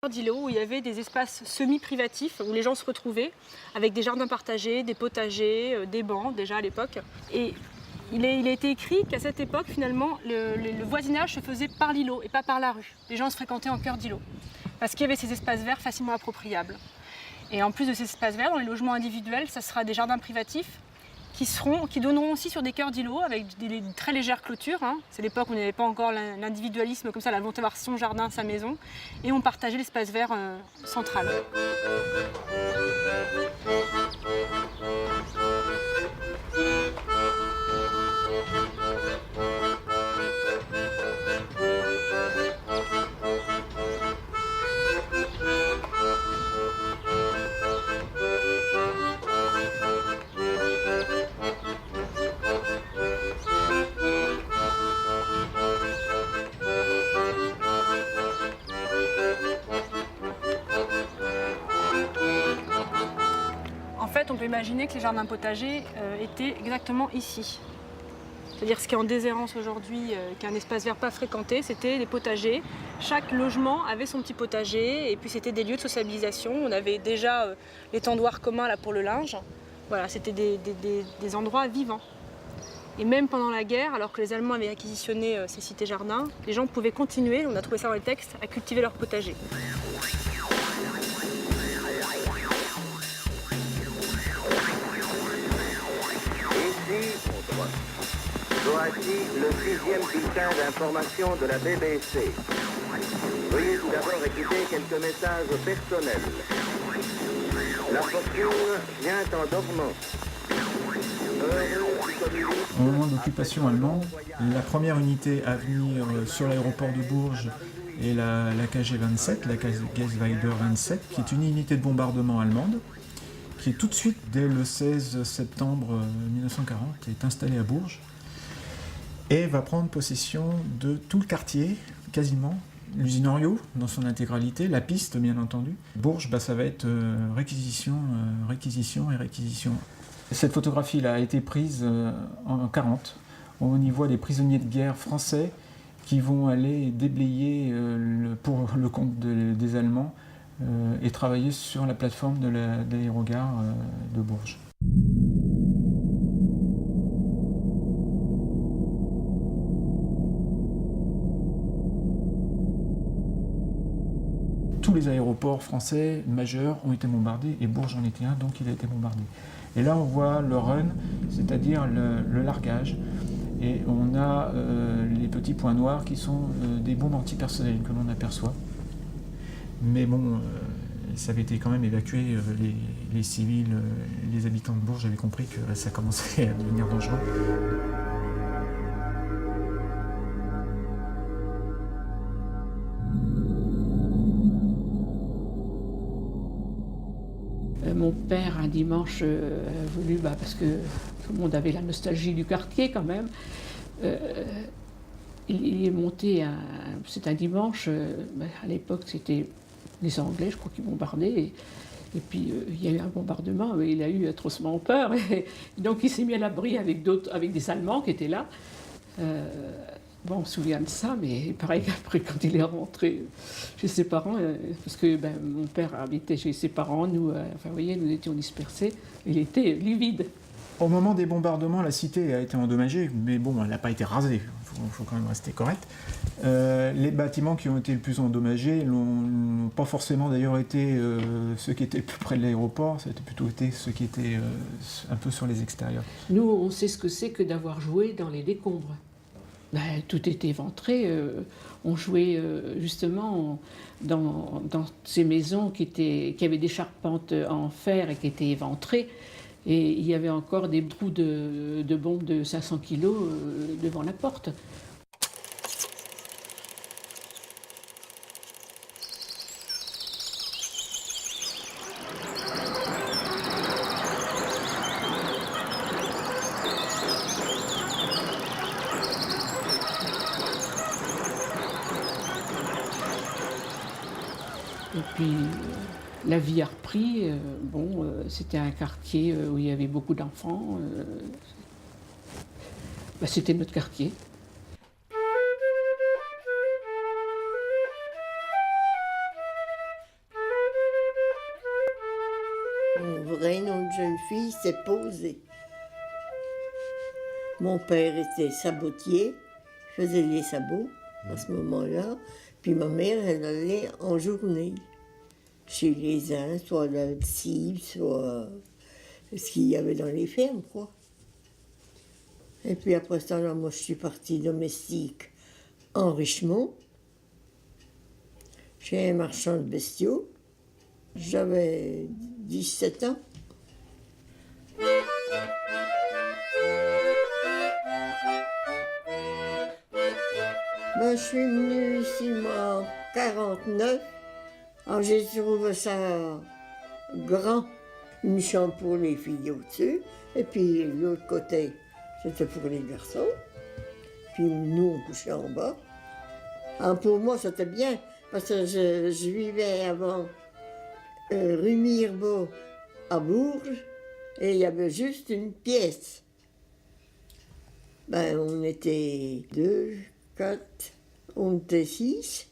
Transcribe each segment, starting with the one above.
cœur d'îlot où il y avait des espaces semi-privatifs où les gens se retrouvaient avec des jardins partagés, des potagers, des bancs déjà à l'époque. Et il a été écrit qu'à cette époque, finalement, le voisinage se faisait par l'îlot et pas par la rue. Les gens se fréquentaient en cœur d'îlot parce qu'il y avait ces espaces verts facilement appropriables. Et en plus de ces espaces verts, dans les logements individuels, ça sera des jardins privatifs qui donneront aussi sur des cœurs d'îlots avec des très légères clôtures. Hein. C'est l'époque où il n'y avait pas encore l'individualisme comme ça, la volonté d'avoir son jardin, sa maison. Et on partageait l'espace vert central. En fait, on peut imaginer que les jardins potagers étaient exactement ici. C'est-à-dire ce qui est en déshérence aujourd'hui, qui est un espace vert pas fréquenté, c'était des potagers. Chaque logement avait son petit potager et puis c'était des lieux de sociabilisation. On avait déjà l'étendoir commun là, pour le linge. Voilà, c'était des endroits vivants. Et même pendant la guerre, alors que les Allemands avaient acquisitionné ces cités-jardins, les gens pouvaient continuer, on a trouvé ça dans les textes, à cultiver leur potager. Voici le 6e bulletin d'information de la BBC. Veuillez tout d'abord écouter quelques messages personnels. La fortune vient en dormant. Au moment de l'occupation allemande, la première unité à venir sur l'aéroport de Bourges est la KG-27, la Geisweiler 27, qui est une unité de bombardement allemande, qui est tout de suite, dès le 16 septembre 1940, est installée à Bourges et va prendre possession de tout le quartier, quasiment, l'usine Oriot dans son intégralité, la piste bien entendu. Bourges, ça va être réquisition. Cette photographie-là a été prise en 1940. On y voit des prisonniers de guerre français qui vont aller déblayer pour le compte des Allemands et travailler sur la plateforme de l'aérogare de Bourges. Tous les aéroports français majeurs ont été bombardés et Bourges en était un, donc il a été bombardé. Et là on voit le run, c'est-à-dire le largage, et on a les petits points noirs qui sont des bombes antipersonnelles que l'on aperçoit. Mais bon, ça avait été quand même évacué, les civils, les habitants de Bourges avaient compris que ça commençait à devenir dangereux. Mon père, un dimanche, a voulu, parce que tout le monde avait la nostalgie du quartier quand même, il est monté, c'est un dimanche, à l'époque c'était les Anglais, je crois, qui bombardaient, et puis il y a eu un bombardement, et il a eu atrocement peur, et donc il s'est mis à l'abri avec des Allemands qui étaient là. On se souvient de ça, mais il paraît qu'après, quand il est rentré chez ses parents, parce que mon père habitait chez ses parents, nous, vous voyez, nous étions dispersés, il était livide. Au moment des bombardements, la cité a été endommagée, mais bon, elle n'a pas été rasée, il faut quand même rester correct. Les bâtiments qui ont été le plus endommagés n'ont pas forcément d'ailleurs été ceux qui étaient le plus près de l'aéroport, ça a plutôt été ceux qui étaient un peu sur les extérieurs. Nous, on sait ce que c'est que d'avoir joué dans les décombres. Tout était éventré. On jouait justement dans ces maisons qui avaient des charpentes en fer et qui étaient éventrées. Et il y avait encore des trous de bombes de 500 kilos devant la porte. Et puis la vie a repris. C'était un quartier où il y avait beaucoup d'enfants. C'était notre quartier. vrai nom de jeune fille, c'est Posé. Mon père était sabotier, faisait les sabots à ce moment-là. Puis ma mère, elle allait en journée chez les uns, soit à la cible, soit ce qu'il y avait dans les fermes, quoi. Et puis après ça, là, moi, je suis partie domestique en Richemont, chez un marchand de bestiaux. J'avais 17 ans. Ben, je suis venue ici moi, en 49. Alors j'ai trouvé ça grand, une chambre pour les filles au-dessus, et puis l'autre côté, c'était pour les garçons. Puis nous, on couchait en bas. Alors pour moi, c'était bien, parce que je vivais avant rue Mirbeau à Bourges, et il y avait juste une pièce. Ben, on était 2, 4, on était 6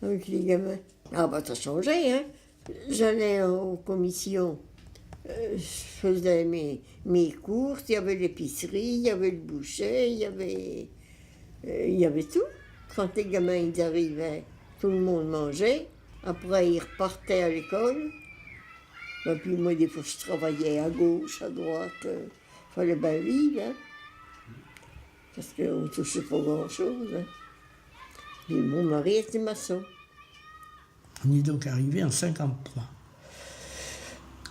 avec les gamins. Ah ben ça changeait, hein. J'allais aux commissions, je faisais mes courses, il y avait l'épicerie, il y avait le boucher, il y avait tout. Quand les gamins ils arrivaient, tout le monde mangeait. Après ils repartaient à l'école. Ben, puis moi des fois je travaillais à gauche, à droite. Fallait bien vivre, hein. Parce qu'on ne touchait pas grand-chose. Hein. Et mon mari était maçon. On est donc arrivé en 1953.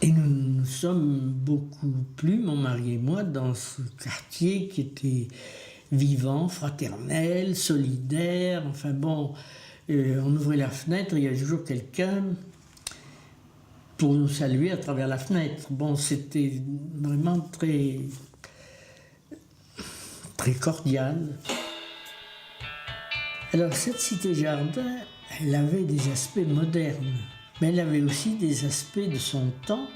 Et nous nous sommes beaucoup plu, mon mari et moi, dans ce quartier qui était vivant, fraternel, solidaire. Enfin bon, on ouvrait la fenêtre, il y avait toujours quelqu'un pour nous saluer à travers la fenêtre. Bon, c'était vraiment très cordial. Alors cette cité-jardin, elle avait des aspects modernes, mais elle avait aussi des aspects de son temps.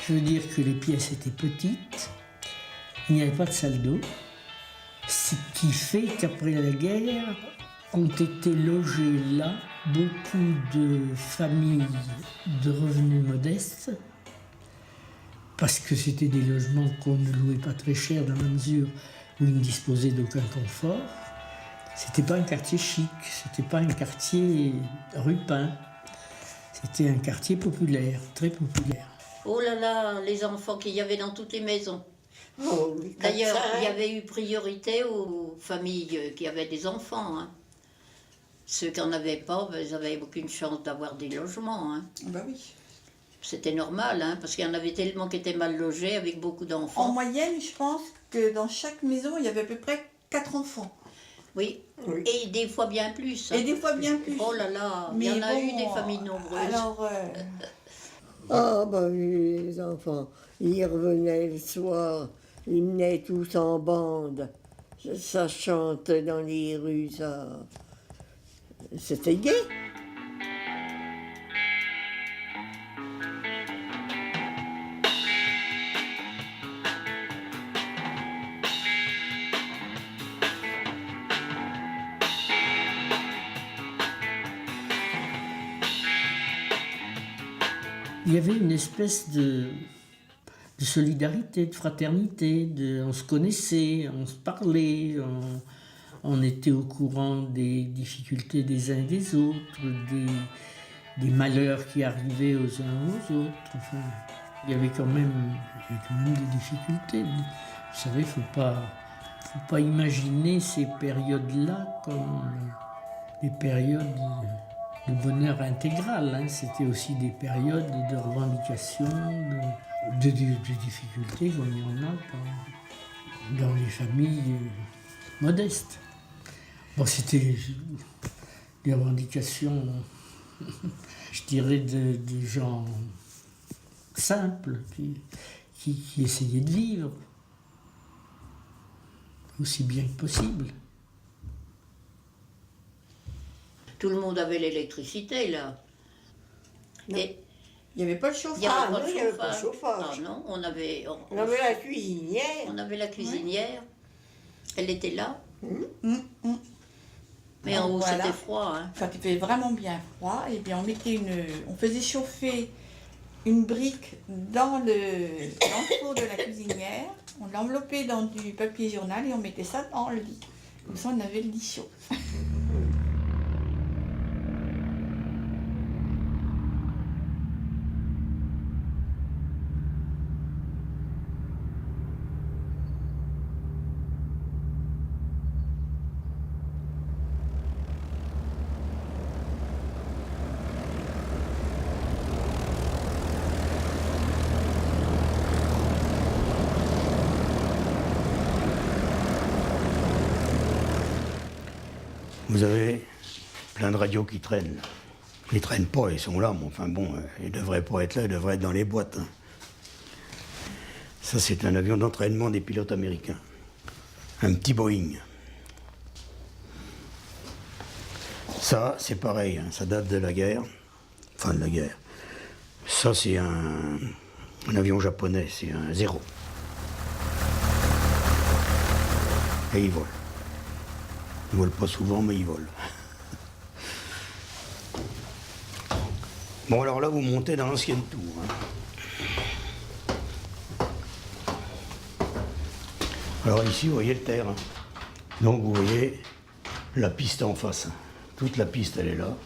Je veux dire que les pièces étaient petites, il n'y avait pas de salle d'eau, ce qui fait qu'après la guerre, ont été logées là beaucoup de familles de revenus modestes, parce que c'était des logements qu'on ne louait pas très cher dans la mesure où ils ne disposaient d'aucun confort. C'était pas un quartier chic, c'était pas un quartier rue Pin, c'était un quartier populaire, très populaire. Oh là là, les enfants qu'il y avait dans toutes les maisons. Oh, oui, D'ailleurs, comme ça, il y hein. avait eu priorité aux familles qui avaient des enfants. Hein. Ceux qui n'en avaient pas, ben, ils n'avaient aucune chance d'avoir des logements. Hein. Bah oui. C'était normal, hein, parce qu'il y en avait tellement qui étaient mal logés avec beaucoup En d'enfants. moyenne, je pense que dans chaque maison, il y avait à peu près 4 enfants. Oui. Oui. Et des fois bien plus. Hein. Et des fois bien plus. Oh là là, Mais il y en a bon, eu des familles nombreuses. Alors, Ah ben les enfants, ils revenaient le soir, ils venaient tous en bande. Ça chantait dans les rues, ça. C'était gai. Il y avait une espèce de solidarité, de fraternité, on se connaissait, on se parlait, on était au courant des difficultés des uns et des autres, des malheurs qui arrivaient aux uns aux autres. Enfin, il y avait quand même des difficultés. Vous savez, il ne faut pas imaginer ces périodes-là comme des périodes de bonheur intégral. Hein. C'était aussi des périodes de revendication, de difficultés comme il y en a dans les familles modestes. Bon, c'était des revendications, je dirais, de gens simples qui essayaient de vivre aussi bien que possible. Tout le monde avait l'électricité, là. Et il n'y avait pas de chauffage. il n'y avait pas non, de il y avait pas de chauffage. chauffage. Ah non, on avait la cuisinière. on avait la cuisinière. Elle était là. Mais Donc en haut, voilà. c'était froid. Hein. Quand il faisait vraiment bien froid, et bien on faisait chauffer une brique dans l'entrée de la cuisinière, on l'enveloppait dans du papier journal et on mettait ça dans le lit. Comme ça, on avait le lit chaud. Vous avez plein de radios qui traînent. Ils traînent pas, ils sont là, mais enfin bon, ils devraient pas être là, ils devraient être dans les boîtes. Hein. Ça, c'est un avion d'entraînement des pilotes américains. Un petit Boeing. Ça, c'est pareil, hein, ça date de la guerre. Enfin, de la guerre. Ça, c'est un avion japonais, c'est un Zéro. Et il vole. Ils volent pas souvent, mais ils volent. Bon, alors là, vous montez dans l'ancienne tour. Hein. Alors ici, vous voyez le terrain. Donc, vous voyez la piste en face. Toute la piste, elle est là.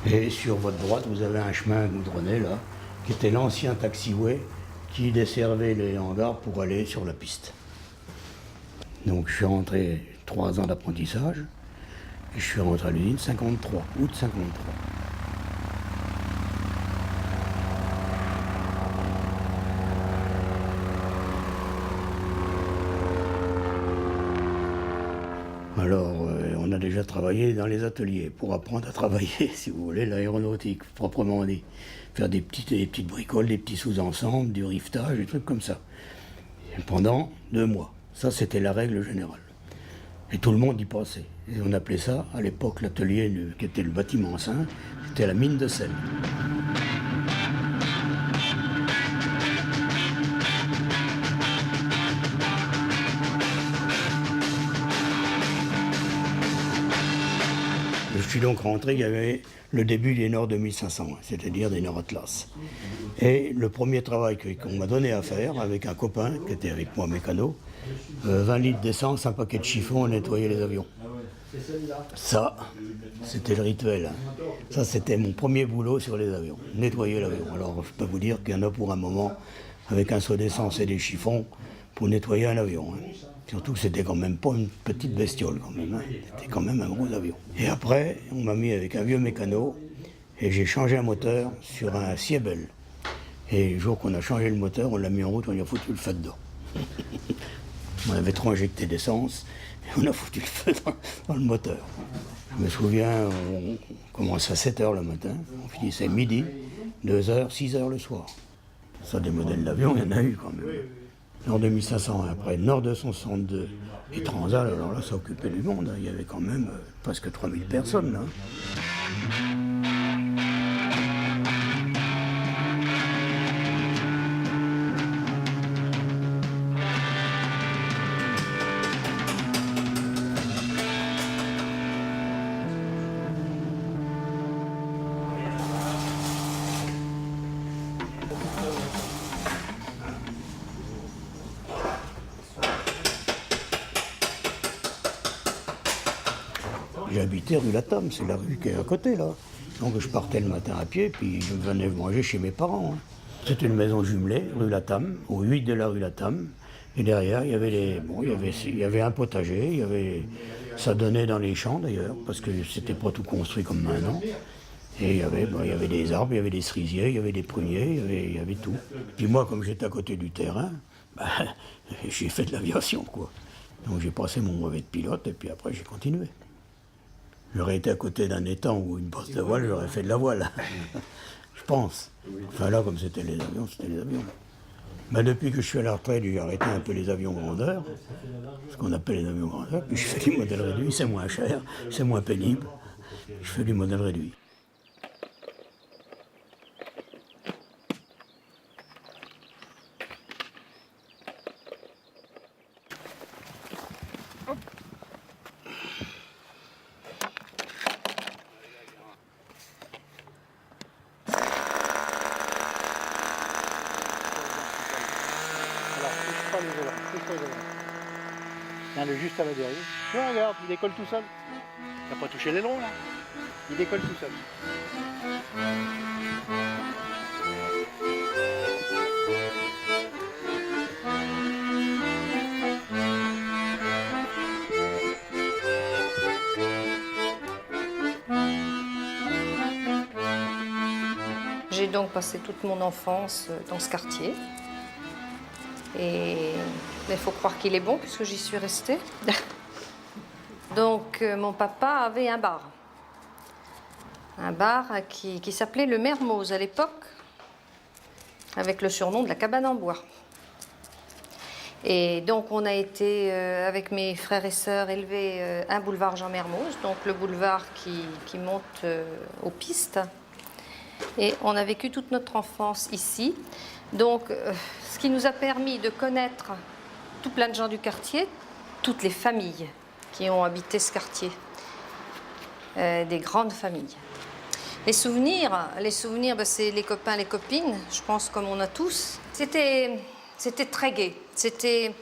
Et sur votre droite, vous avez un chemin goudronné, là, qui était l'ancien taxiway qui desservait les hangars pour aller sur la piste. Donc je suis rentré 3 ans d'apprentissage et je suis rentré à l'usine 53, août 53. Alors on a déjà travaillé dans les ateliers pour apprendre à travailler, si vous voulez, l'aéronautique, proprement dit. Faire des petites bricoles, des petits sous-ensembles, du rivetage, des trucs comme ça. Et pendant 2 mois. Ça, c'était la règle générale. Et tout le monde y passait. Et on appelait ça, à l'époque, l'atelier qui était le bâtiment saint, c'était la mine de sel. Je suis donc rentré, il y avait le début des Nord 2500, c'est-à-dire des Nord Atlas. Et le premier travail qu'on m'a donné à faire avec un copain qui était avec moi mécano, 20 litres d'essence, un paquet de chiffons, on nettoyait les avions. Ça, c'était le rituel. Hein. Ça, c'était mon premier boulot sur les avions, nettoyer l'avion. Alors, je peux vous dire qu'il y en a pour un moment, avec un seau d'essence et des chiffons, pour nettoyer un avion. Hein. Surtout que c'était quand même pas une petite bestiole, quand même. Hein. C'était quand même un gros avion. Et après, on m'a mis avec un vieux mécano, et j'ai changé un moteur sur un Siebel. Et le jour qu'on a changé le moteur, on l'a mis en route, on y a foutu le feu dedans. On avait trop injecté d'essence, et on a foutu le feu dans le moteur. Je me souviens, on commençait à 7h le matin, on finissait midi, 2h, 6h le soir. Ça, des modèles d'avion, il y en a eu quand même. Nord 2500, après Nord 262 et Transal, alors là, ça occupait du monde. Hein. Il y avait quand même presque 3000 personnes là. J'habitais rue Latam, c'est la rue qui est à côté là. Donc je partais le matin à pied, puis je venais manger chez mes parents. Hein. C'était une maison jumelée, rue Latam, au 8 de la rue Latam. Et derrière, il y avait il y avait un potager, ça donnait dans les champs d'ailleurs, parce que c'était pas tout construit comme maintenant. Et il y avait des arbres, il y avait des cerisiers, il y avait des pruniers, il y avait tout. Puis moi, comme j'étais à côté du terrain, j'ai fait de l'aviation, quoi. Donc j'ai passé mon brevet de pilote, et puis après j'ai continué. J'aurais été à côté d'un étang ou une poste de voile, j'aurais fait de la voile. Je pense. Enfin là, comme c'était les avions, c'était les avions. Ben, depuis que je suis à la retraite, j'ai arrêté un peu les avions grandeur, ce qu'on appelle les avions grandeur, puis je fais du modèle réduit, c'est moins cher, c'est moins pénible. Je fais du modèle réduit. toi, tiens, le juste à la dérive. Tu vois, regarde, il décolle tout seul. T'as pas touché l'aileron là. Il décolle tout seul. J'ai donc passé toute mon enfance dans ce quartier. Et il faut croire qu'il est bon puisque j'y suis restée. Donc mon papa avait un bar. Un bar qui s'appelait le Mermoz à l'époque, avec le surnom de la cabane en bois. Et donc on a été, avec mes frères et sœurs, élevés un boulevard Jean Mermoz, donc le boulevard qui monte aux pistes. Et on a vécu toute notre enfance ici. Donc, ce qui nous a permis de connaître tout plein de gens du quartier, toutes les familles qui ont habité ce quartier, des grandes familles. Les souvenirs, ben, c'est les copains, les copines, je pense comme on a tous. C'était très gai. C'était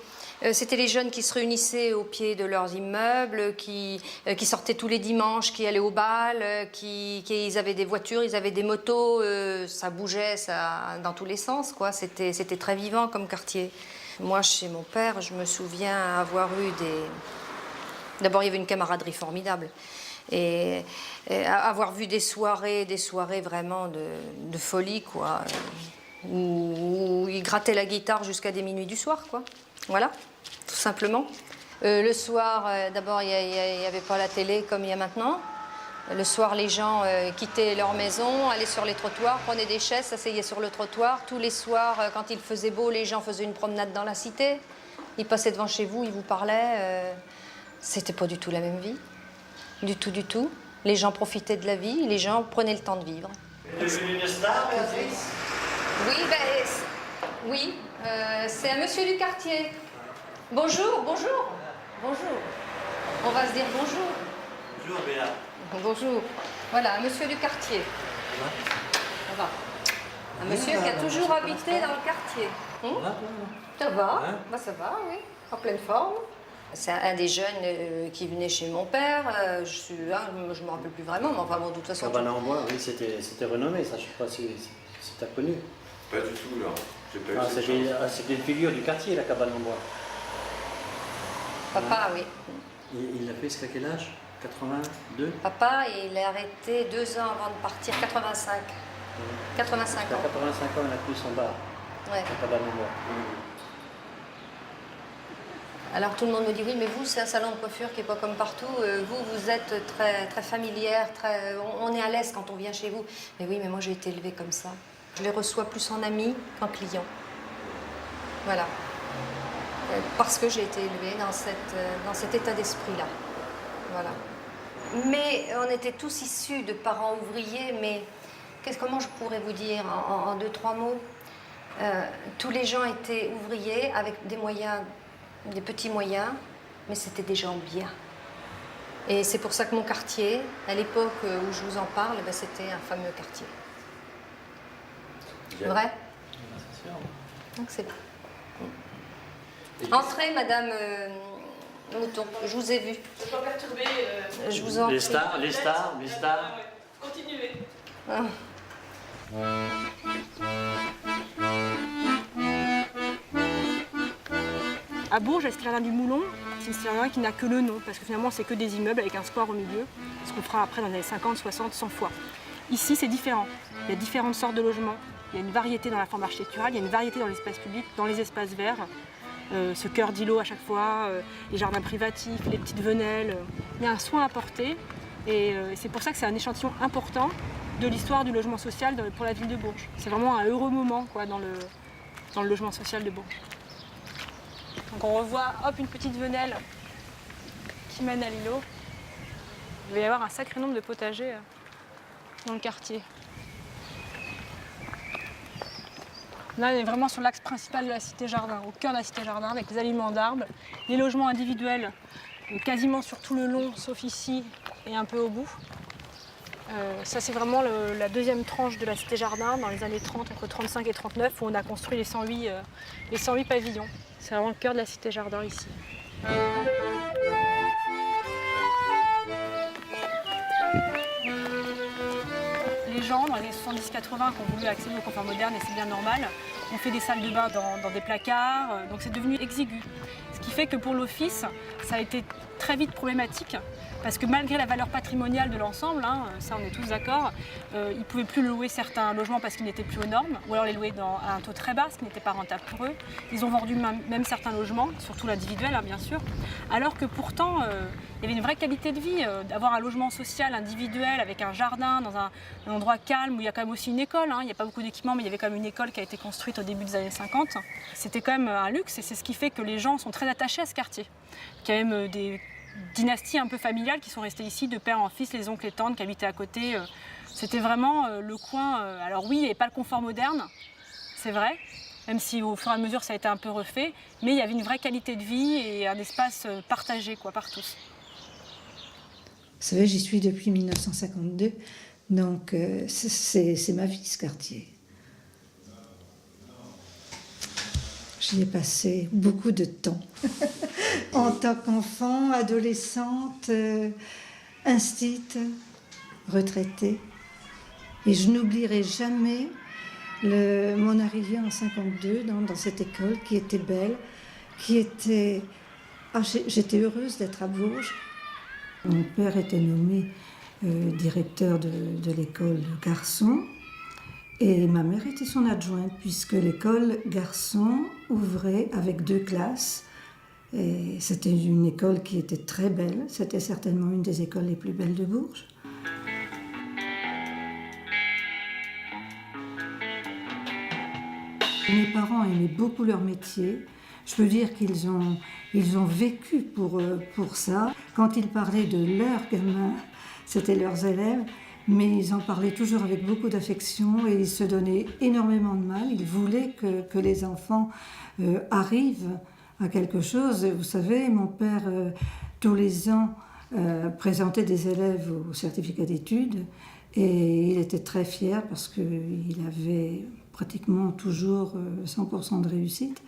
les jeunes qui se réunissaient au pied de leurs immeubles, qui sortaient tous les dimanches, qui allaient au bal, ils avaient des voitures, ils avaient des motos, ça bougeait dans tous les sens, quoi. C'était très vivant comme quartier. Moi, chez mon père, je me souviens avoir eu D'abord, il y avait une camaraderie formidable. Et avoir vu des soirées vraiment de folie, quoi. Où ils grattaient la guitare jusqu'à des minuit du soir, quoi. Voilà, tout simplement. Le soir, d'abord, il n'y avait pas la télé comme il y a maintenant. Le soir, les gens quittaient leur maison, allaient sur les trottoirs, prenaient des chaises, s'asseyaient sur le trottoir. Tous les soirs, quand il faisait beau, les gens faisaient une promenade dans la cité. Ils passaient devant chez vous, ils vous parlaient. C'était pas du tout la même vie. Du tout, du tout. Les gens profitaient de la vie, les gens prenaient le temps de vivre. Vous êtes devenue une star, Béatrice? Oui, c'est un monsieur du quartier. Bonjour. On va se dire bonjour. Bonjour, Béa. Bonjour. Voilà, un monsieur du quartier. Ça va. Un monsieur qui a toujours habité dans le quartier. Ça va, ça va, oui. En pleine forme. C'est un des jeunes qui venait chez mon père. Je ne me rappelle plus vraiment, mais enfin bon, de toute façon... Cabane en bois, oui, c'était renommé, ça, je ne sais pas si tu as connu. Pas du tout, non. C'était une figure du quartier, la cabane en bois. Papa, oui. Il l'a fait jusqu'à quel âge? 82? Papa, il a arrêté 2 ans avant de partir, 85. 85 ans. À 85 ans, il a plus son bar. Ouais. La cabane en bois. Alors tout le monde me dit, oui, mais vous, c'est un salon de coiffure qui n'est pas comme partout. Vous êtes très, très familière, on est à l'aise quand on vient chez vous. Mais oui, mais moi, j'ai été élevée comme ça. Je les reçois plus en amis qu'en clients. Voilà. Parce que j'ai été élevée dans cet état d'esprit-là. Voilà. Mais on était tous issus de parents ouvriers, mais comment je pourrais vous dire en 2-3 mots? Tous les gens étaient ouvriers avec des moyens, des petits moyens, mais c'était des gens bien. Et c'est pour ça que mon quartier, à l'époque où je vous en parle, ben, c'était un fameux quartier. Vrai? Donc c'est vrai. Entrez, Madame Mouton, je vous ai vu. Je ne vais pas perturber. Je vous en prie. Les stars. Continuez. Ah. À Bourges, le cité-jardin du Moulon, c'est un cité-jardin qui n'a que le nom, parce que finalement, c'est que des immeubles avec un square au milieu, ce qu'on fera après dans les années 50, 60, 100 fois. Ici, c'est différent. Il y a différentes sortes de logements. Il y a une variété dans la forme architecturale, il y a une variété dans l'espace public, dans les espaces verts. Ce cœur d'îlot à chaque fois, les jardins privatifs, les petites venelles. Il y a un soin apporté et c'est pour ça que c'est un échantillon important de l'histoire du logement social pour la ville de Bourges. C'est vraiment un heureux moment, quoi, dans le logement social de Bourges. Donc on revoit une petite venelle qui mène à l'îlot. Il va y avoir un sacré nombre de potagers dans le quartier. Là, on est vraiment sur l'axe principal de la cité-jardin, au cœur de la cité-jardin, avec les alignements d'arbres, les logements individuels quasiment sur tout le long, sauf ici et un peu au bout. Ça, c'est vraiment la deuxième tranche de la Cité Jardin, dans les années 30, entre 35 et 39, où on a construit les 108 pavillons. C'est vraiment le cœur de la Cité Jardin ici. Les gens, dans les années 70-80, qui ont voulu accéder au confort moderne, et c'est bien normal, ont fait des salles de bain dans des placards, donc c'est devenu exigu. Ce qui fait que pour l'office, ça a été très vite problématique, parce que malgré la valeur patrimoniale de l'ensemble, hein, ça on est tous d'accord, ils ne pouvaient plus louer certains logements parce qu'ils n'étaient plus aux normes, ou alors les louer à un taux très bas, ce qui n'était pas rentable pour eux. Ils ont vendu même certains logements, surtout l'individuel hein, bien sûr, alors que pourtant il y avait une vraie qualité de vie, d'avoir un logement social individuel avec un jardin dans un endroit calme où il y a quand même aussi une école, hein. Il n'y a pas beaucoup d'équipements mais il y avait quand même une école qui a été construite au début des années 50. C'était quand même un luxe et c'est ce qui fait que les gens sont très attachés à ce quartier. Il y a même des dynasties un peu familiales qui sont restées ici, de père en fils, les oncles et tantes qui habitaient à côté. C'était vraiment le coin. Alors oui, il n'y avait pas le confort moderne, c'est vrai, même si au fur et à mesure ça a été un peu refait, mais il y avait une vraie qualité de vie et un espace partagé quoi, par tous. Vous savez, j'y suis depuis 1952, donc c'est ma vie ce quartier. J'y ai passé beaucoup de temps. En tant qu'enfant, adolescente, instite, retraitée. Et je n'oublierai jamais mon arrivée en 52 dans cette école qui était belle, qui était... Ah, j'étais heureuse d'être à Bourges. Mon père était nommé directeur de l'école garçon. Et ma mère était son adjointe, puisque l'école garçon ouvrait avec 2 classes. Et c'était une école qui était très belle. C'était certainement une des écoles les plus belles de Bourges. Mes parents aimaient beaucoup leur métier. Je peux dire qu'ils ont vécu pour ça. Quand ils parlaient de leurs gamins, c'était leurs élèves. Mais ils en parlaient toujours avec beaucoup d'affection et ils se donnaient énormément de mal. Ils voulaient que les enfants arrivent à quelque chose. Vous savez, mon père, tous les ans, présentait des élèves au certificat d'études et il était très fier parce qu'il avait pratiquement toujours 100% de réussite.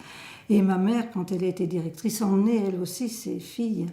Et ma mère, quand elle était directrice, emmenait elle aussi ses filles.